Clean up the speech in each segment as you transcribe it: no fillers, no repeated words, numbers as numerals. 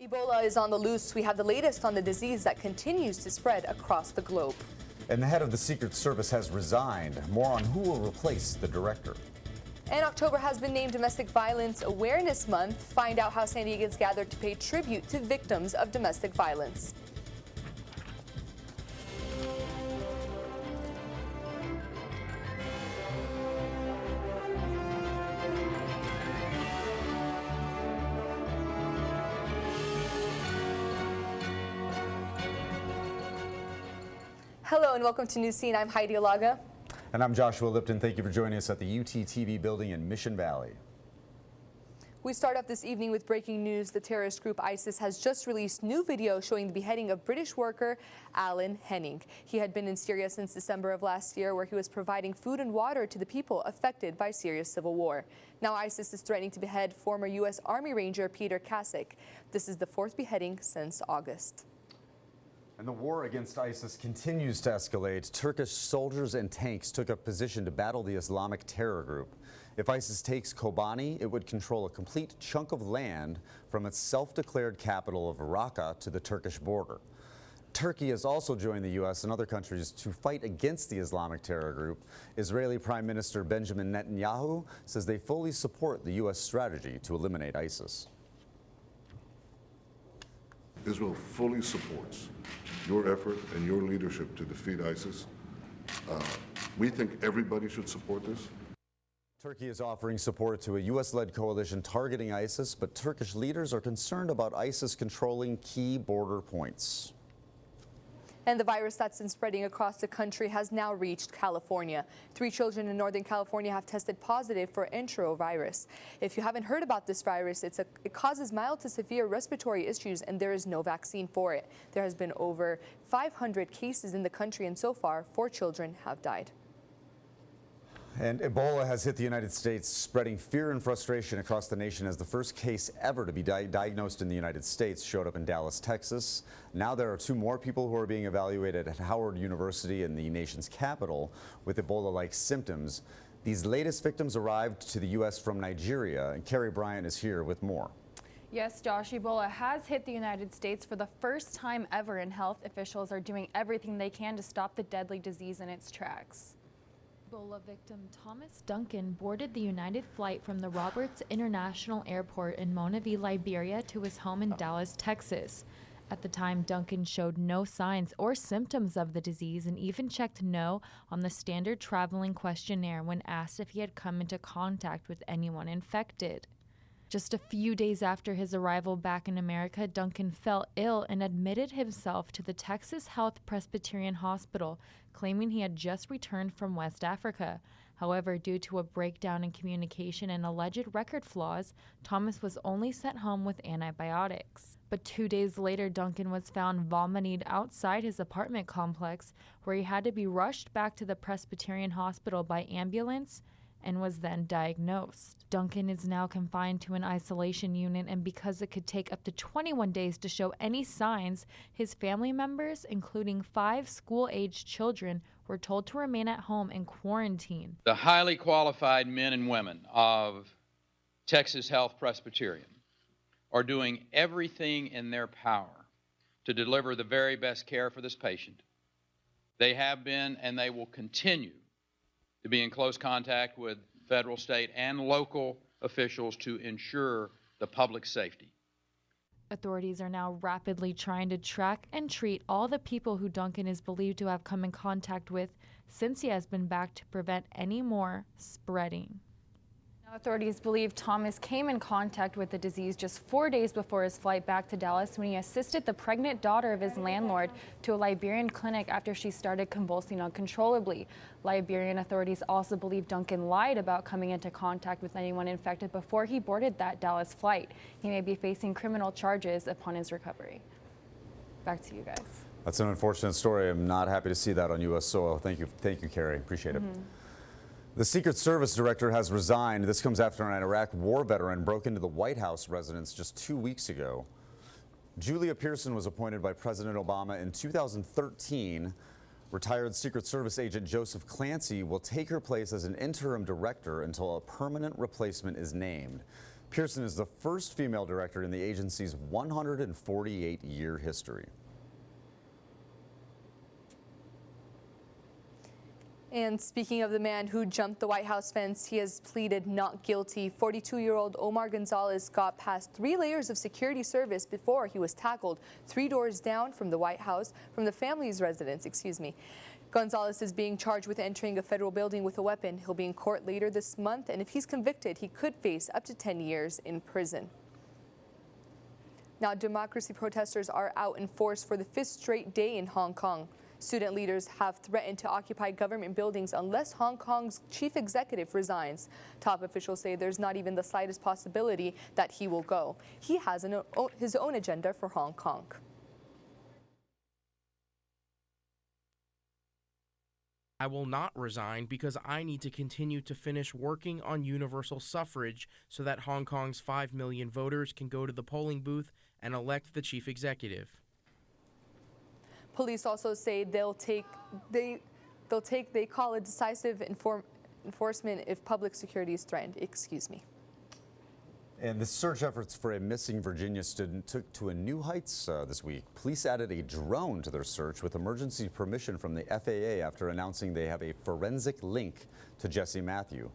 Ebola is on the loose. We have the latest on the disease that continues to spread across the globe. And the head of the Secret Service has resigned. More on who will replace the director. And October has been named Domestic Violence Awareness Month. Find out how San Diegans gathered to pay tribute to victims of domestic violence. Hello and welcome to Newscene. I'm Heidi Alaga. And I'm Joshua Lipton. Thank you for joining us at the UTTV building in Mission Valley. We start off this evening with breaking news. The terrorist group ISIS has just released new video showing the beheading of British worker Alan Henning. He had been in Syria since December of last year, where he was providing food and water to the people affected by Syria's civil war. Now ISIS is threatening to behead former U.S. Army Ranger Peter Kasich. This is the fourth beheading since August. And the war against ISIS continues to escalate. Turkish soldiers and tanks took up position to battle the Islamic terror group. If ISIS takes Kobani, it would control a complete chunk of land from its self-declared capital of Raqqa to the Turkish border. Turkey has also joined the U.S. and other countries to fight against the Islamic terror group. Israeli Prime Minister Benjamin Netanyahu says they fully support the U.S. strategy to eliminate ISIS. Israel fully supports your effort and your leadership to defeat ISIS. We think everybody should support this. Turkey is offering support to a U.S.-led coalition targeting ISIS, but Turkish leaders are concerned about ISIS controlling key border points. And the virus that's been spreading across the country has now reached California. 3 children in Northern California have tested positive for enterovirus. If you haven't heard about this virus, it causes mild to severe respiratory issues, and there is no vaccine for it. There has been over 500 cases in the country, and so far, 4 children have died. And Ebola has hit the United States, spreading fear and frustration across the nation as the first case ever to be diagnosed in the United States showed up in Dallas, Texas. Now there are 2 more people who are being evaluated at Howard University in the nation's capital with Ebola-like symptoms. These latest victims arrived to the U.S. from Nigeria, and Carrie Bryant is here with more. Yes, Josh, Ebola has hit the United States for the first time ever, and health officials are doing everything they can to stop the deadly disease in its tracks. Ebola victim Thomas Duncan boarded the United flight from the Roberts International Airport in Monavie, Liberia to his home in Dallas, Texas. At the time, Duncan showed no signs or symptoms of the disease and even checked no on the standard traveling questionnaire when asked if he had come into contact with anyone infected. Just a few days after his arrival back in America, Duncan fell ill and admitted himself to the Texas Health Presbyterian Hospital, claiming he had just returned from West Africa. However, due to a breakdown in communication and alleged record flaws, Thomas was only sent home with antibiotics. But 2 days later, Duncan was found vomiting outside his apartment complex, where he had to be rushed back to the Presbyterian Hospital by ambulance and was then diagnosed. Duncan is now confined to an isolation unit, and because it could take up to 21 days to show any signs, his family members, including 5 school-aged children, were told to remain at home and quarantine. The highly qualified men and women of Texas Health Presbyterian are doing everything in their power to deliver the very best care for this patient. They have been and they will continue to be in close contact with federal, state, and local officials to ensure the public safety. Authorities are now rapidly trying to track and treat all the people who Duncan is believed to have come in contact with since he has been back to prevent any more spreading. Now, authorities believe Thomas came in contact with the disease just 4 days before his flight back to Dallas when he assisted the pregnant daughter of his landlord to a Liberian clinic after she started convulsing uncontrollably. Liberian authorities also believe Duncan lied about coming into contact with anyone infected before he boarded that Dallas flight. He may be facing criminal charges upon his recovery. Back to you guys. That's an unfortunate story. I'm not happy to see that on U.S. soil. Thank you, Carrie. Appreciate it. The Secret Service director has resigned. This comes after an Iraq war veteran broke into the White House residence just 2 weeks ago. Julia Pearson was appointed by President Obama in 2013. Retired Secret Service agent Joseph Clancy will take her place as an interim director until a permanent replacement is named. Pearson is the first female director in the agency's 148-year history. And speaking of the man who jumped the White House fence, he has pleaded not guilty. 42-year-old Omar Gonzalez got past 3 layers of security service before he was tackled 3 doors down from the White House, from the family's residence, Gonzalez is being charged with entering a federal building with a weapon. He'll be in court later this month, and if he's convicted, he could face up to 10 years in prison. Now, democracy protesters are out in force for the 5th straight day in Hong Kong. Student leaders have threatened to occupy government buildings unless Hong Kong's chief executive resigns. Top officials say there's not even the slightest possibility that he will go. He has his own agenda for Hong Kong. I will not resign because I need to continue to finish working on universal suffrage so that Hong Kong's 5 million voters can go to the polling booth and elect the chief executive. Police also say they call it decisive enforcement if public security is threatened. And the search efforts for a missing Virginia student took to a new heights this week. Police added a drone to their search with emergency permission from the FAA after announcing they have a forensic link to Jesse Matthew.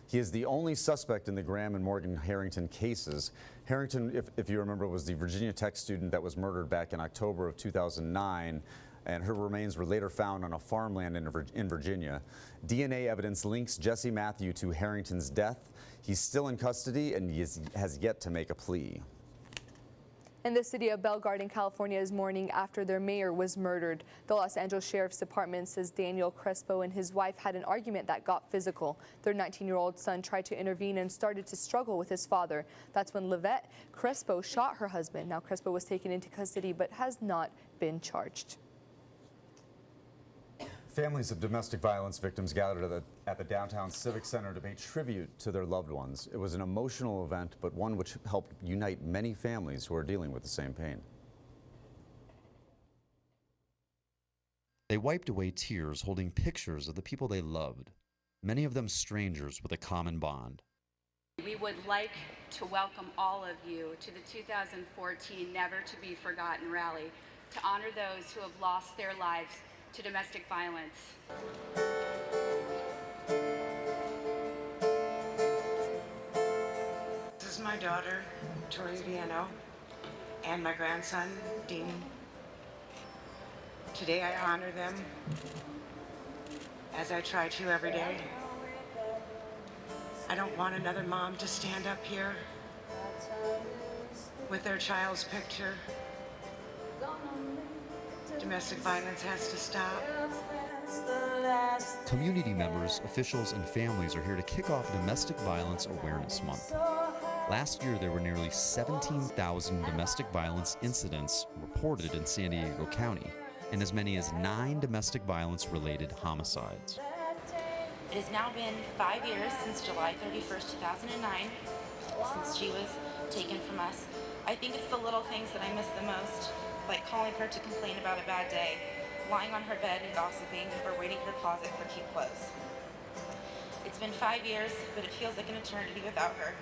He is the only suspect in the Graham and Morgan Harrington cases. Harrington, if you remember, was the Virginia Tech student that was murdered back in October of 2009, and her remains were later found on a farmland in Virginia. DNA evidence links Jesse Matthew to Harrington's death. He's still in custody and has yet to make a plea. And the city of Bell Garden, California is mourning after their mayor was murdered. The Los Angeles Sheriff's Department says Daniel Crespo and his wife had an argument that got physical. Their 19-year-old son tried to intervene and started to struggle with his father. That's when Livette Crespo shot her husband. Now Crespo was taken into custody but has not been charged. Families of domestic violence victims gathered at the downtown Civic Center to pay tribute to their loved ones. It was an emotional event, but one which helped unite many families who are dealing with the same pain. They wiped away tears holding pictures of the people they loved, many of them strangers with a common bond. We would like to welcome all of you to the 2014 Never to Be Forgotten Rally to honor those who have lost their lives to domestic violence. This is my daughter, Tori Viano, and my grandson, Dean. Today I honor them as I try to every day. I don't want another mom to stand up here with their child's picture. Domestic violence has to stop. Community members, officials, and families are here to kick off Domestic Violence Awareness Month. Last year, there were nearly 17,000 domestic violence incidents reported in San Diego County, and as many as 9 domestic violence-related homicides. It has now been 5 years since July 31st, 2009, since she was taken from us. I think it's the little things that I miss the most, like calling her to complain about a bad day, lying on her bed and gossiping, or waiting in her closet for cute clothes. It's been 5 years, but it feels like an eternity without her.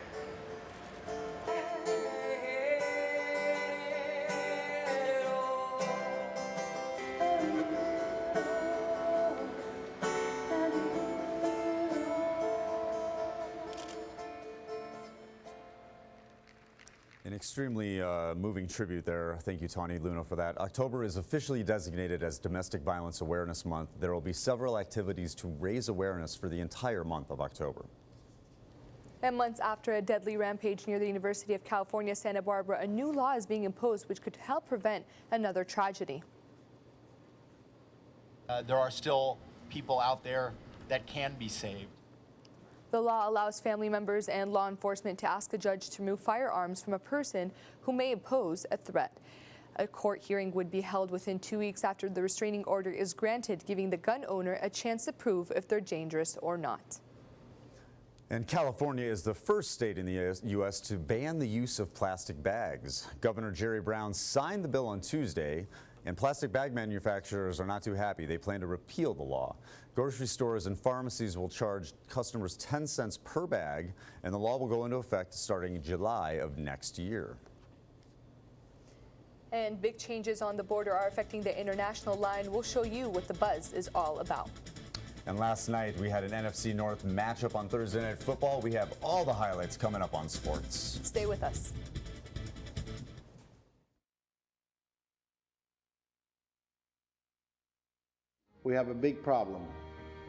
An extremely moving tribute there. Thank you, Tawny Luna, for that. October is officially designated as Domestic Violence Awareness Month. There will be several activities to raise awareness for the entire month of October. And months after a deadly rampage near the University of California, Santa Barbara, a new law is being imposed which could help prevent another tragedy. There are still people out there that can be saved. The law allows family members and law enforcement to ask a judge to remove firearms from a person who may pose a threat. A court hearing would be held within 2 weeks after the restraining order is granted, giving the gun owner a chance to prove if they're dangerous or not. And California is the first state in the U.S. to ban the use of plastic bags. Governor Jerry Brown signed the bill on Tuesday. And plastic bag manufacturers are not too happy. They plan to repeal the law. Grocery stores and pharmacies will charge customers 10 cents per bag, and the law will go into effect starting July of next year. And big changes on the border are affecting the international line. We'll show you what the buzz is all about. And last night we had an NFC North matchup on Thursday Night Football. We have all the highlights coming up on sports. Stay with us. We have a big problem,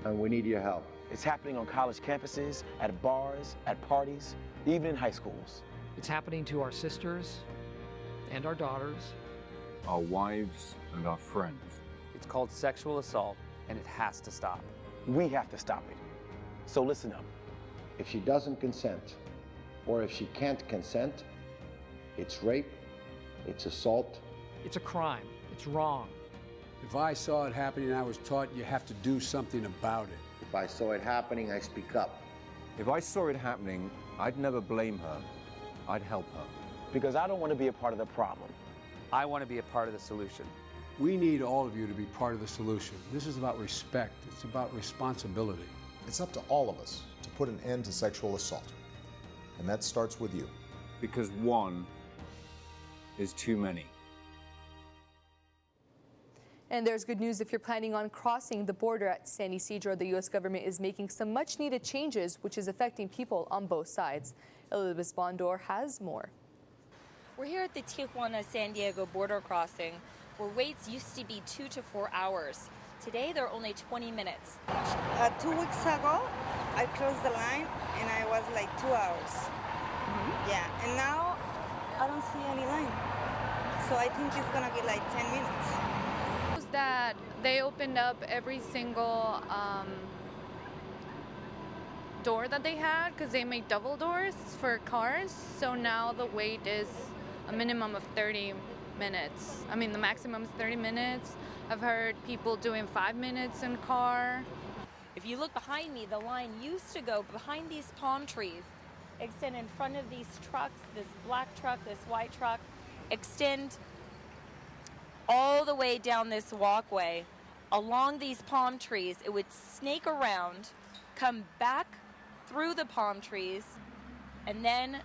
and we need your help. It's happening on college campuses, at bars, at parties, even in high schools. It's happening to our sisters and our daughters, our wives and our friends. It's called sexual assault, and it has to stop. We have to stop it. So listen up. If she doesn't consent, or if she can't consent, it's rape, it's assault. It's a crime. It's wrong. If I saw it happening, I was taught you have to do something about it. If I saw it happening, I speak up. If I saw it happening, I'd never blame her. I'd help her. Because I don't want to be a part of the problem. I want to be a part of the solution. We need all of you to be part of the solution. This is about respect. It's about responsibility. It's up to all of us to put an end to sexual assault. And that starts with you. Because one is too many. And there's good news if you're planning on crossing the border at San Isidro. The U.S. government is making some much-needed changes, which is affecting people on both sides. Elizabeth Bondor has more. We're here at the Tijuana-San Diego border crossing, where waits used to be 2 to 4 hours. Today, they're only 20 minutes. 2 weeks ago, I crossed the line, and I was like 2 hours. Yeah, and now I don't see any line. So I think it's gonna be like 10 minutes. That they opened up every single door that they had because they made double doors for cars. So now the wait is a minimum of 30 minutes. I mean, the maximum is 30 minutes. I've heard people doing 5 minutes in car. If you look behind me, the line used to go behind these palm trees, extend in front of these trucks, this black truck, this white truck, extend all the way down this walkway along these palm trees. It would snake around, come back through the palm trees, and then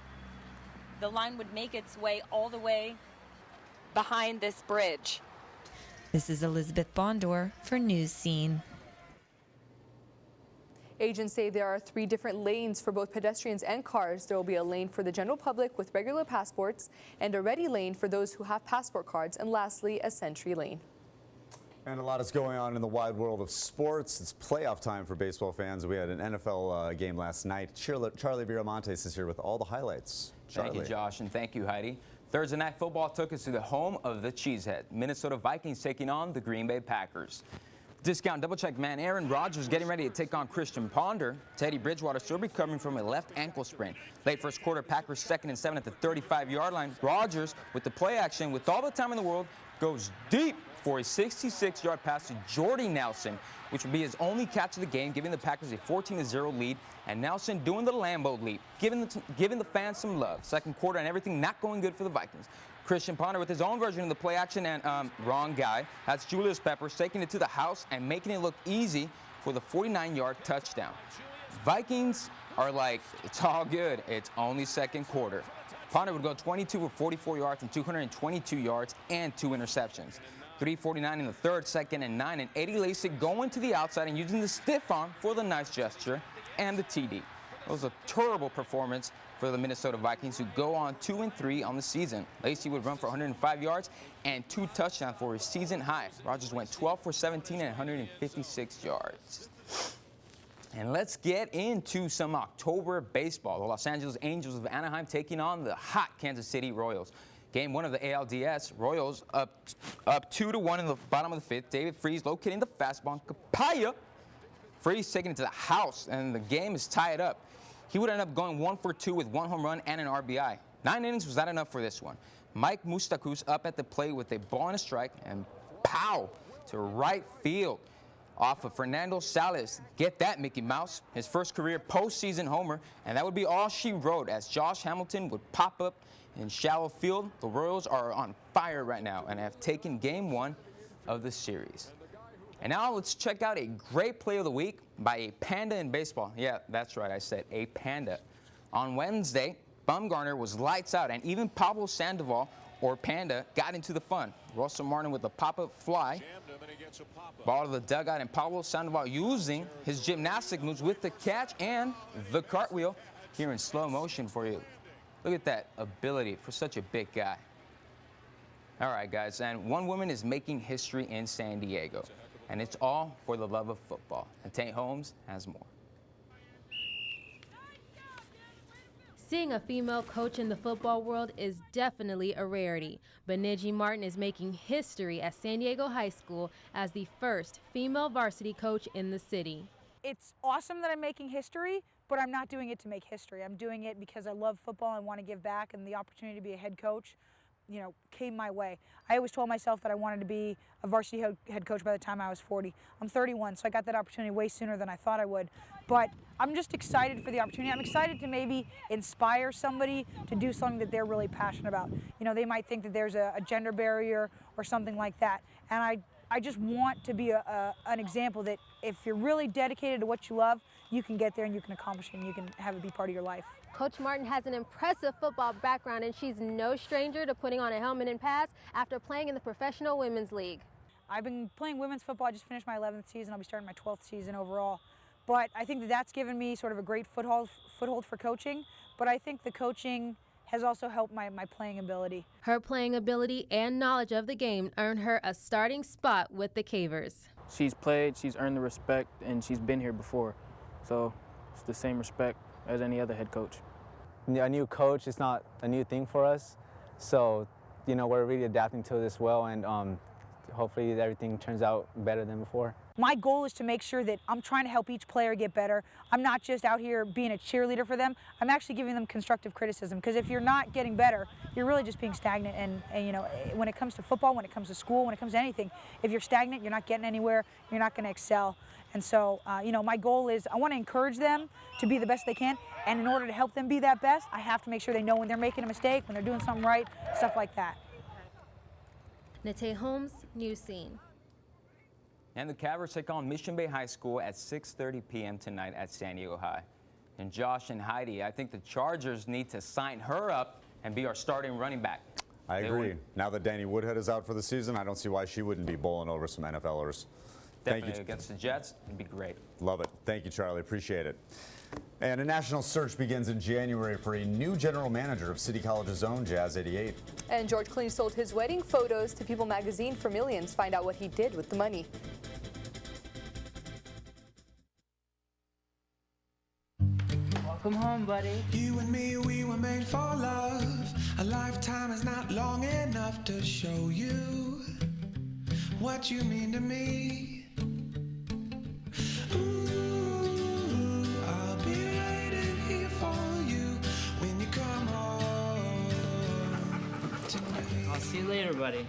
the line would make its way all the way behind this bridge. This is Elizabeth Bondor for Newscene. Agents say there are 3 different lanes for both pedestrians and cars. There will be a lane for the general public with regular passports and a ready lane for those who have passport cards, and lastly, a sentry lane. And a lot is going on in the wide world of sports. It's playoff time for baseball fans. We had an NFL game last night. Charlie Viramontes is here with all the highlights. Charlie. Thank you, Josh, and thank you, Heidi. Thursday Night Football took us to the home of the Cheesehead. Minnesota Vikings taking on the Green Bay Packers. Discount double-check man Aaron Rodgers getting ready to take on Christian Ponder. Teddy Bridgewater still recovering from a left ankle sprain. Late first quarter, Packers 2nd and 7 at the 35-yard line. Rodgers, with the play action, with all the time in the world, goes deep for a 66-yard pass to Jordy Nelson, which would be his only catch of the game, giving the Packers a 14-0 lead. And Nelson doing the Lambeau leap, giving the fans some love. Second quarter and everything not going good for the Vikings. Christian Ponder with his own version of the play action, and wrong guy. That's Julius Peppers taking it to the house and making it look easy for the 49-yard touchdown. Vikings are like, it's all good. It's only second quarter. Ponder would go 22 for 44 yards and 222 yards and 2 interceptions. 3:49 in the third, 2nd and 9, and Eddie Lacy going to the outside and using the stiff arm for the nice gesture and the TD. It was a terrible performance for the Minnesota Vikings, who go on 2-3 on the season. Lacy would run for 105 yards and 2 touchdowns for his season high. Rodgers went 12 for 17 and 156 yards. And let's get into some October baseball. The Los Angeles Angels of Anaheim taking on the hot Kansas City Royals. Game 1 of the ALDS, Royals up 2-1 in the bottom of the 5th. David Freese locating the fastball on Capaya. Freese taking it to the house, and the game is tied up. He would end up going 1 for 2 with 1 home run and an RBI. 9 innings was not enough for this one. Mike Moustakas up at the plate with a ball and a strike, and pow to right field. off of Fernando Salas. Get that, Mickey Mouse. His first career postseason homer, and that would be all she wrote as Josh Hamilton would pop up in shallow field. The Royals are on fire right now and have taken game 1 of the series. And now let's check out a great play of the week by a panda in baseball. Yeah, that's right, I said a panda. On Wednesday, Bumgarner was lights out, and even Pablo Sandoval, or Panda, got into the fun. Russell Martin with a pop-up fly. Ball to the dugout, and Pablo Sandoval using his gymnastic moves with the catch and the cartwheel here in slow motion for you. Look at that ability for such a big guy. All right, guys, and one woman is making history in San Diego, and it's all for the love of football. And Tate Holmes has more. Seeing a female coach in the football world is definitely a rarity, but Niji Martin is making history at San Diego High School as the first female varsity coach in the city. It's awesome that I'm making history, but I'm not doing it to make history. I'm doing it because I love football and want to give back, and the opportunity to be a head coach, you know, came my way. I always told myself that I wanted to be a varsity head coach by the time I was 40. I'm 31, so I got that opportunity way sooner than I thought I would. But I'm just excited for the opportunity. I'm excited to maybe inspire somebody to do something that they're really passionate about. You know, they might think that there's a gender barrier or something like that. And I just want to be an example that if you're really dedicated to what you love, you can get there and you can accomplish it and you can have it be part of your life. Coach Martin has an impressive football background, and she's no stranger to putting on a helmet and pads after playing in the Professional Women's League. I've been playing women's football. I just finished my 11th season. I'll be starting my 12th season overall. But I think that that's given me sort of a great foothold for coaching. But I think the coaching has also helped my playing ability. Her playing ability and knowledge of the game earned her a starting spot with the Cavers. She's played, she's earned the respect, and she's been here before. So it's the same respect as any other head coach. A new coach is not a new thing for us. So, you know, we're really adapting to this well, and hopefully everything turns out better than before. My goal is to make sure that I'm trying to help each player get better. I'm not just out here being a cheerleader for them. I'm actually giving them constructive criticism, because if you're not getting better, you're really just being stagnant. And you know, when it comes to football, when it comes to school, when it comes to anything, if you're stagnant, you're not getting anywhere, you're not going to excel. And so, you know, my goal is I want to encourage them to be the best they can. And in order to help them be that best, I have to make sure they know when they're making a mistake, when they're doing something right, stuff like that. Nate Holmes, Newscene. And the Cavers take on Mission Bay High School at 6:30 p.m. tonight at San Diego High. And Josh and Heidi, I think the Chargers need to sign her up and be our starting running back. I agree. Now that Danny Woodhead is out for the season, I don't see why she wouldn't be bowling over some NFLers. Definitely Thank you. Against the Jets, it'd be great. Love it. Thank you, Charlie. Appreciate it. And a national search begins in January for a new general manager of City College's own Jazz 88. And George Clooney sold his wedding photos to People magazine for millions. Find out what he did with the money. Welcome home, buddy. You and me, we were made for love. A lifetime is not long enough to show you what you mean to me. Ooh, I'll be waiting here for you when you come home to me. I'll see you later, buddy.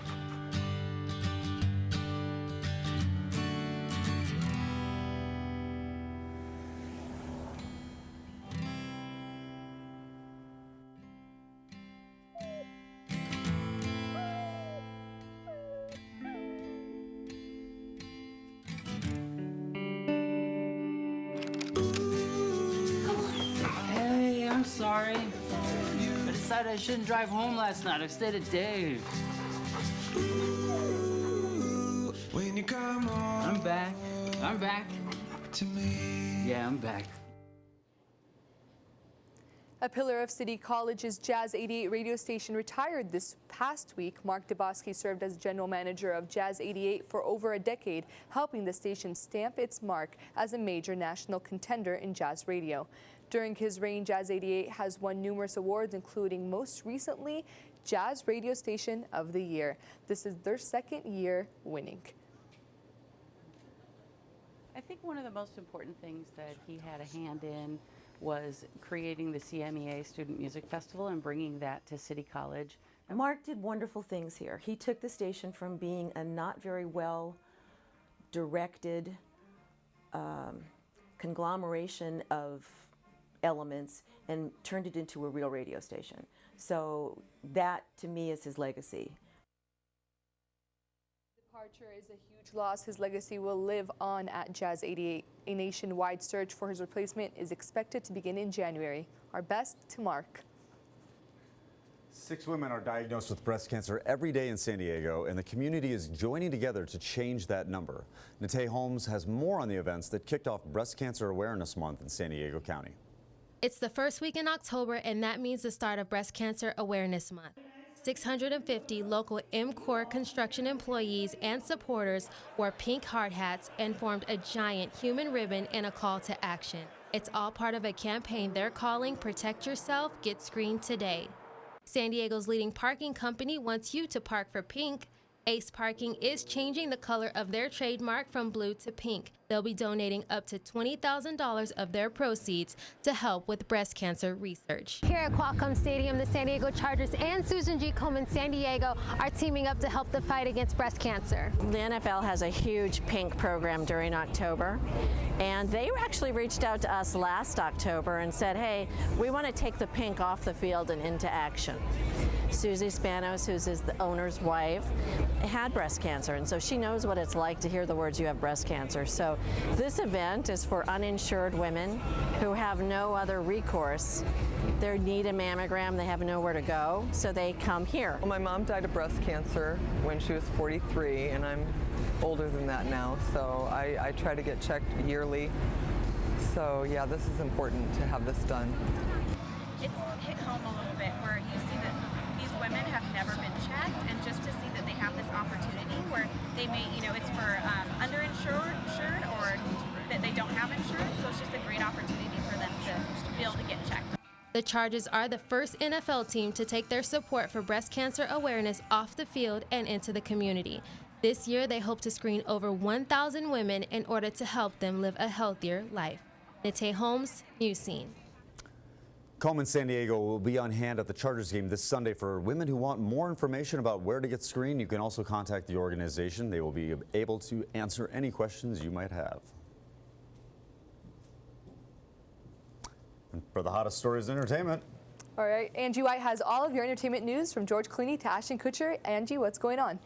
I'm sorry. I decided I shouldn't drive home last night. I stayed at Dave. When you come home, I'm back. I'm back. To me. Yeah, I'm back. A pillar of City College's Jazz 88 radio station retired this past week. Mark DeBosky served as general manager of Jazz 88 for over a decade, helping the station stamp its mark as a major national contender in jazz radio. During his reign, Jazz 88 has won numerous awards, including most recently Jazz Radio Station of the Year. This is their second year winning. I think one of the most important things that he had a hand in was creating the CMEA Student Music Festival and bringing that to City College. Mark did wonderful things here. He took the station from being a not very well directed conglomeration of elements and turned it into a real radio station. So that, to me, is his legacy. Departure is a huge loss. His legacy will live on at Jazz 88. A nationwide search for his replacement is expected to begin in January. Our best to Mark. 6 women are diagnosed with breast cancer every day in San Diego, and the community is joining together to change that number. Nate Holmes has more on the events that kicked off Breast Cancer Awareness Month in San Diego County. It's the first week in October, and that means the start of Breast Cancer Awareness Month. 650 local MCOR construction employees and supporters wore pink hard hats and formed a giant human ribbon in a call to action. It's all part of a campaign they're calling Protect Yourself, Get Screened Today. San Diego's leading parking company wants you to park for pink. Ace Parking is changing the color of their trademark from blue to pink. They'll be donating up to $20,000 of their proceeds to help with breast cancer research. Here at Qualcomm Stadium, the San Diego Chargers and Susan G. Komen San Diego are teaming up to help the fight against breast cancer. The NFL has a huge pink program during October, and they actually reached out to us last October and said, hey, we want to take the pink off the field and into action. Susie Spanos, who's the owner's wife, had breast cancer, and so she knows what it's like to hear the words, you have breast cancer. So this event is for uninsured women who have no other recourse. They need a mammogram, they have nowhere to go, so they come here. Well, my mom died of breast cancer when she was 43, and I'm older than that now, so I try to get checked yearly. So yeah, this is important to have this done. It's hit home a little bit where you see that these women have never been checked, and just to see that they have this opportunity where they may, it's for underinsured or that they don't have insurance, so it's just a great opportunity for them to be able to get checked. The Chargers are the first NFL team to take their support for breast cancer awareness off the field and into the community. This year, they hope to screen over 1,000 women in order to help them live a healthier life. Nate Holmes, Newscene. Komen San Diego will be on hand at the Chargers game this Sunday. For women who want more information about where to get screened, you can also contact the organization. They will be able to answer any questions you might have. And for the hottest stories in entertainment. All right, Angie White has all of your entertainment news from George Clooney to Ashton Kutcher. Angie, what's going on?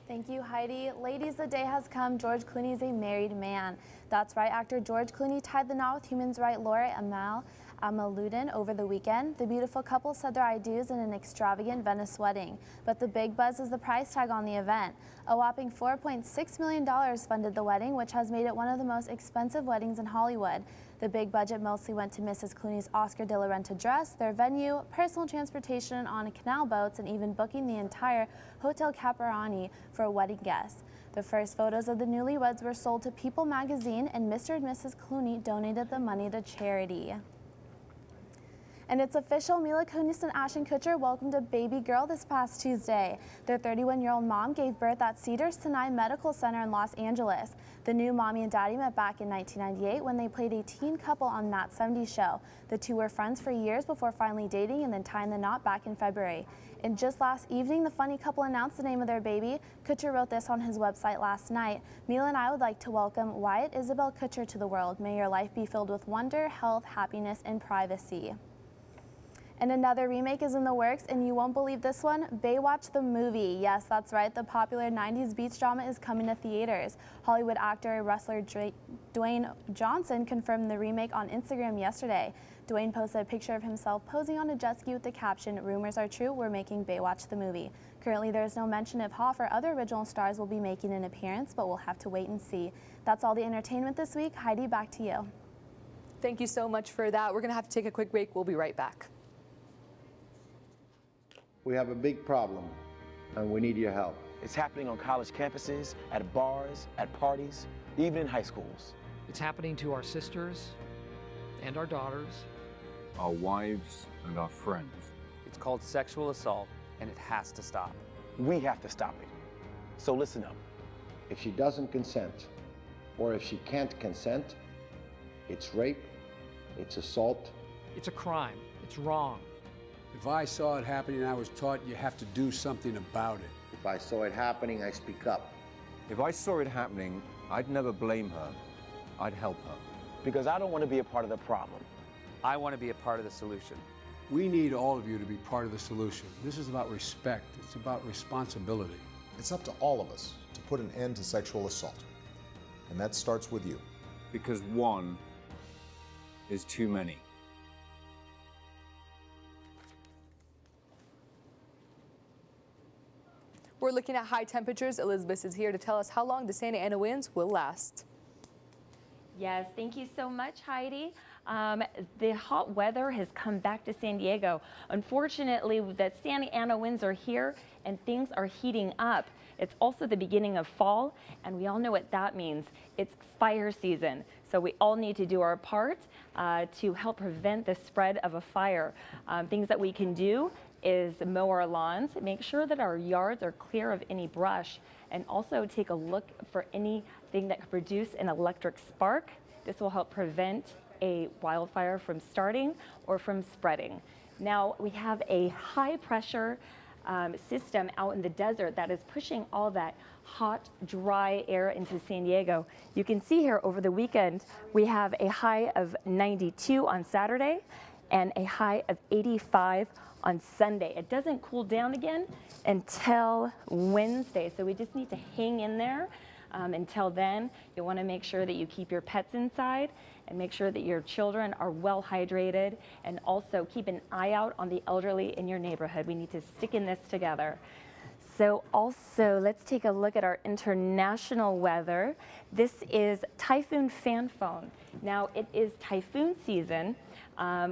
Thank you, Heidi. Ladies, the day has come. George Clooney is a married man. That's right, actor George Clooney tied the knot with human rights lawyer Amal Amaluddin over the weekend. The beautiful couple said their I do's in an extravagant Venice wedding. But the big buzz is the price tag on the event. A whopping $4.6 million funded the wedding, which has made it one of the most expensive weddings in Hollywood. The big budget mostly went to Mrs. Clooney's Oscar de la Renta dress, their venue, personal transportation on canal boats, and even booking the entire Hotel Caproni for wedding guests. The first photos of the newlyweds were sold to People magazine, and Mr. and Mrs. Clooney donated the money to charity. And it's official, Mila Kunis and Ashton Kutcher welcomed a baby girl this past Tuesday. Their 31-year-old mom gave birth at Cedars-Sinai Medical Center in Los Angeles. The new mommy and daddy met back in 1998 when they played a teen couple on Matt 70 show. The two were friends for years before finally dating and then tying the knot back in February. And just last evening, the funny couple announced the name of their baby. Kutcher wrote this on his website last night. Mila and I would like to welcome Wyatt Isabel Kutcher to the world. May your life be filled with wonder, health, happiness, and privacy. And another remake is in the works, and you won't believe this one, Baywatch the movie. Yes, that's right, the popular 90s beach drama is coming to theaters. Hollywood actor and wrestler Dwayne Johnson confirmed the remake on Instagram yesterday. Dwayne posted a picture of himself posing on a jet ski with the caption, "Rumors are true, we're making Baywatch the movie." Currently, there is no mention if Hoff or other original stars will be making an appearance, but we'll have to wait and see. That's all the entertainment this week. Heidi, back to you. Thank you so much for that. We're going to have to take a quick break. We'll be right back. We have a big problem, and we need your help. It's happening on college campuses, at bars, at parties, even in high schools. It's happening to our sisters and our daughters, our wives and our friends. It's called sexual assault, and it has to stop. We have to stop it. So listen up. If she doesn't consent, or if she can't consent, it's rape, it's assault. It's a crime. It's wrong. If I saw it happening, I was taught you have to do something about it. If I saw it happening, I speak up. If I saw it happening, I'd never blame her. I'd help her. Because I don't want to be a part of the problem. I want to be a part of the solution. We need all of you to be part of the solution. This is about respect. It's about responsibility. It's up to all of us to put an end to sexual assault. And that starts with you. Because one is too many. We're looking at high temperatures. Elizabeth is here to tell us how long the Santa Ana winds will last. Yes, thank you so much, Heidi. The hot weather has come back to San Diego. Unfortunately, the Santa Ana winds are here and things are heating up. It's also the beginning of fall, and we all know what that means. It's fire season, so we all need to do our part to help prevent the spread of a fire. Things that we can do is mow our lawns, make sure that our yards are clear of any brush, and also take a look for anything that could produce an electric spark. This will help prevent a wildfire from starting or from spreading. Now we have a high pressure system out in the desert that is pushing all that hot, dry air into San Diego. You can see here over the weekend, we have a high of 92 on Saturday and a high of 85 on Sunday. It doesn't cool down again until Wednesday, so we just need to hang in there. Until then, you want to make sure that you keep your pets inside and make sure that your children are well hydrated, and also keep an eye out on the elderly in your neighborhood. We need to stick in this together. So also, let's take a look at our international weather. This is Typhoon Fanfone. Now, it is typhoon season,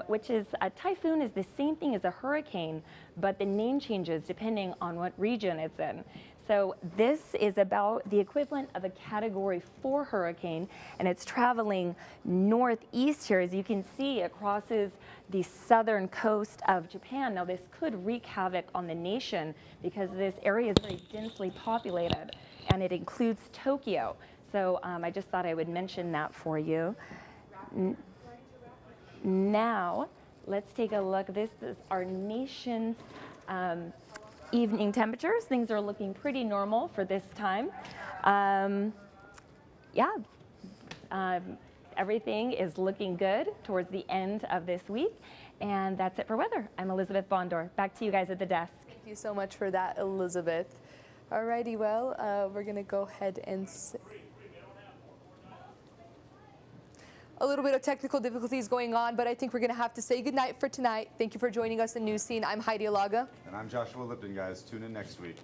which is, a typhoon is the same thing as a hurricane, but the name changes depending on what region it's in. So this is about the equivalent of a Category 4 hurricane, and it's traveling northeast here. As you can see, it crosses the southern coast of Japan. Now this could wreak havoc on the nation because this area is very densely populated, and it includes Tokyo. So I just thought I would mention that for you. Now, let's take a look. This is our nation's evening temperatures. Things are looking pretty normal for this time. Everything is looking good towards the end of this week. And that's it for weather. I'm Elizabeth Bondor. Back to you guys at the desk. Thank you so much for that, Elizabeth. Alrighty, well, we're gonna go ahead and a little bit of technical difficulties going on, but I think we're going to have to say goodnight for tonight. Thank you for joining us in Newscene. I'm Heidi Alaga. And I'm Joshua Lipton, guys. Tune in next week.